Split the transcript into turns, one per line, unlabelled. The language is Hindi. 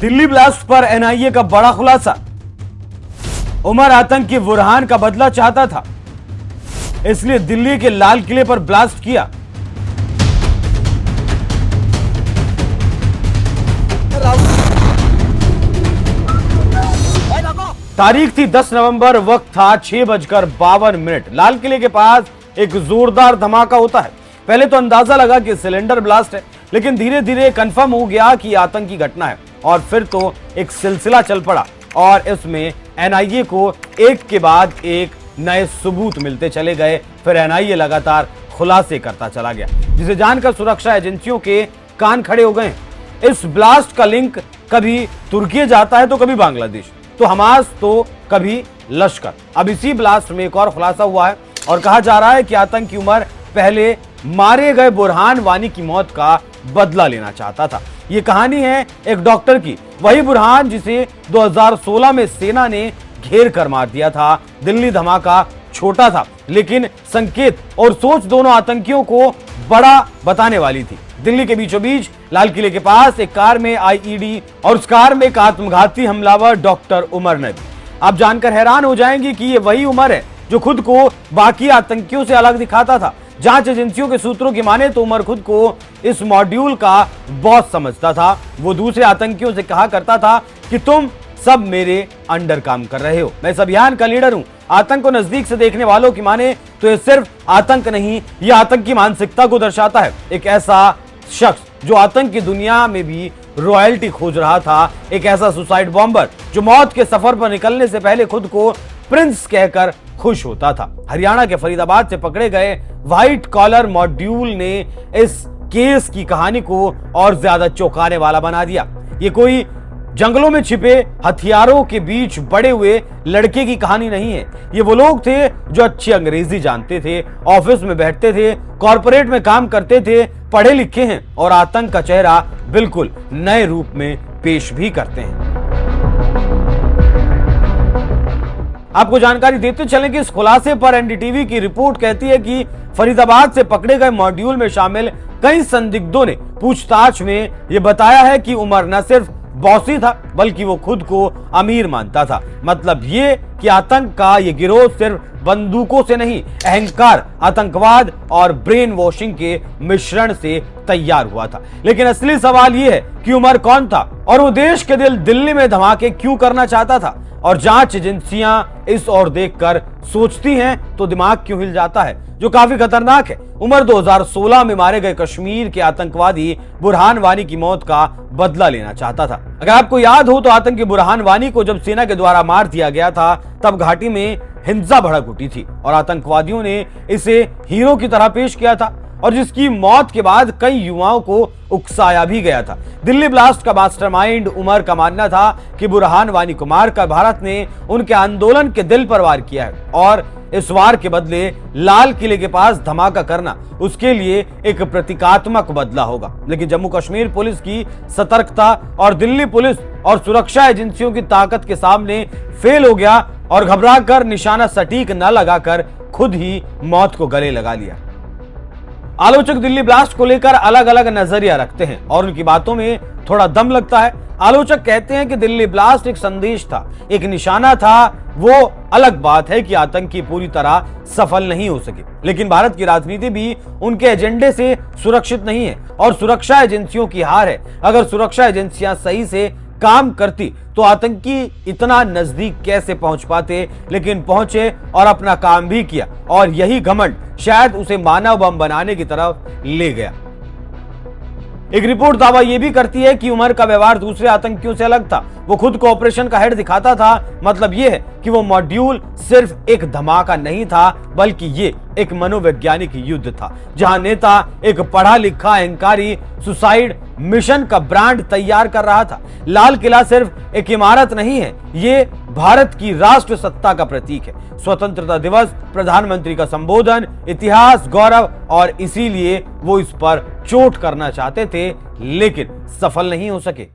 दिल्ली ब्लास्ट पर एनआईए का बड़ा खुलासा। उमर आतंकी बुरहान का बदला चाहता था, इसलिए दिल्ली के लाल किले पर ब्लास्ट किया। तारीख थी 10 नवंबर, वक्त था 6:52। लाल किले के पास एक जोरदार धमाका होता है। पहले तो अंदाजा लगा कि सिलेंडर ब्लास्ट है, लेकिन धीरे धीरे कंफर्म हो गया कि आतंकी घटना है। और फिर तो एक सिलसिला चल पड़ा और इसमें एनआईए को एक के बाद एक नए सबूत मिलते चले गए। फिर एनआईए लगातार खुलासे करता चला गया, जिसे जानकर सुरक्षा एजेंसियों के कान खड़े हो गए। इस ब्लास्ट का लिंक कभी तुर्की जाता है तो कभी बांग्लादेश, तो हमास तो कभी लश्कर। अब इसी ब्लास्ट में एक और खुलासा हुआ है और कहा जा रहा है कि आतंकी उमर पहले मारे गए बुरहान वानी की मौत का बदला लेना चाहता था। ये कहानी है एक डॉक्टर की, वही बुरहान जिसे 2016 में सेना ने घेर कर मार दिया था। दिल्ली धमाका छोटा था, लेकिन संकेत और सोच दोनों आतंकियों को बड़ा बताने वाली थी। दिल्ली के बीचों बीच लाल किले के पास एक कार में आईईडी और उस कार में एक आत्मघाती हमलावर डॉक्टर उमर नबी। आप जानकर हैरान हो जाएंगे कि ये वही उमर है जो खुद को बाकी आतंकियों से अलग दिखाता था। जांच एजेंसियों के सूत्रों की माने तो उमर खुद को इस मॉड्यूल का बॉस समझता था। वो दूसरे आतंकियों से कहा करता था कि तुम सब मेरे अंडर काम कर रहे हो, मैं इस अभियान का लीडर हूं। आतंक को नजदीक से देखने वालों की माने तो ये सिर्फ आतंक नहीं, ये आतंक की मानसिकता को दर्शाता है। एक ऐसा शख्स जो आतंक की दुनिया में भी रॉयल्टी खोज रहा था, एक ऐसा सुसाइड बॉम्बर जो मौत के सफर पर निकलने से पहले खुद को प्रिंस कहकर खुश होता था। हरियाणा के फरीदाबाद से पकड़े गए व्हाइट कॉलर मॉड्यूल ने इस केस की कहानी को और ज्यादा चौंकाने वाला बना दिया। ये कोई जंगलों में छिपे हथियारों के बीच बड़े हुए लड़के की कहानी नहीं है। ये वो लोग थे जो अच्छी अंग्रेजी जानते थे, ऑफिस में बैठते थे, कॉर्पोरेट में काम करते थे, पढ़े लिखे हैं और आतंक का चेहरा बिल्कुल नए रूप में पेश भी करते हैं। आपको जानकारी देते चलें कि इस खुलासे पर एनडीटीवी की रिपोर्ट कहती है कि फरीदाबाद से पकड़े गए मॉड्यूल में शामिल कई संदिग्धों ने पूछताछ में यह बताया है कि उमर न सिर्फ बॉसी था, बल्कि वो खुद को अमीर मानता था। मतलब ये कि आतंक का ये गिरोह सिर्फ बंदूकों से नहीं, अहंकार, आतंकवाद और ब्रेन वॉशिंग के मिश्रण से तैयार हुआ था। लेकिन असली सवाल ये है कि उमर कौन था और वो देश के दिल दिल्ली में धमाके क्यों करना चाहता था। और जांच एजेंसियां इस ओर देखकर सोचती हैं तो दिमाग क्यों हिल जाता है, जो काफी खतरनाक है। उमर 2016 में मारे गए कश्मीर के आतंकवादी बुरहान वानी की मौत का बदला लेना चाहता था। अगर आपको याद हो तो आतंकी बुरहान वानी को जब सेना के द्वारा मार दिया गया था, तब घाटी में हिंसा भड़क उठी थी और आतंकवादियों ने इसे हीरो की तरह पेश किया था, और जिसकी मौत के बाद कई युवाओं को उकसाया भी गया था। दिल्ली ब्लास्ट का मास्टरमाइंड उमर का मानना था कि बुरहान वानी को मारकर भारत ने उनके आंदोलन के दिल पर वार किया है और इस वार के बदले लाल किले के पास धमाका करना उसके लिए एक प्रतीकात्मक बदला होगा। लेकिन जम्मू कश्मीर पुलिस की सतर्कता और दिल्ली पुलिस और सुरक्षा एजेंसियों की ताकत के सामने फेल हो गया और घबराकर निशाना सटीक न लगाकर खुद ही मौत को गले लगा लिया। आलोचक दिल्ली ब्लास्ट को लेकर अलग अलग नजरिया रखते हैं और उनकी बातों में थोड़ा दम लगता है। आलोचक कहते हैं कि दिल्ली ब्लास्ट एक संदेश था, एक निशाना था। वो अलग बात है कि आतंकी पूरी तरह सफल नहीं हो सके, लेकिन भारत की राजनीति भी उनके एजेंडे से सुरक्षित नहीं है और सुरक्षा एजेंसियों की हार है। अगर सुरक्षा एजेंसियां सही से काम करती तो आतंकी इतना नजदीक कैसे पहुंच पाते, लेकिन पहुंचे और अपना काम भी किया, और यही घमंड शायद उसे मानव बम बनाने की तरफ ले गया। एक रिपोर्ट दावा यह भी करती है कि उमर का व्यवहार दूसरे आतंकियों से अलग था। वो खुद को ऑपरेशन का हेड दिखाता था। मतलब यह है कि वो मॉड्यूल सिर्फ एक धमाका नहीं था, बल्कि ये एक मनोवैज्ञानिक युद्ध था, जहां नेता एक पढ़ा लिखा अहंकारी सुसाइड मिशन का ब्रांड तैयार कर रहा था। लाल किला सिर्फ एक इमारत नहीं है, ये भारत की राष्ट्र सत्ता का प्रतीक है। स्वतंत्रता दिवस, प्रधानमंत्री का संबोधन, इतिहास, गौरव, और इसीलिए वो इस पर चोट करना चाहते थे, लेकिन सफल नहीं हो सके।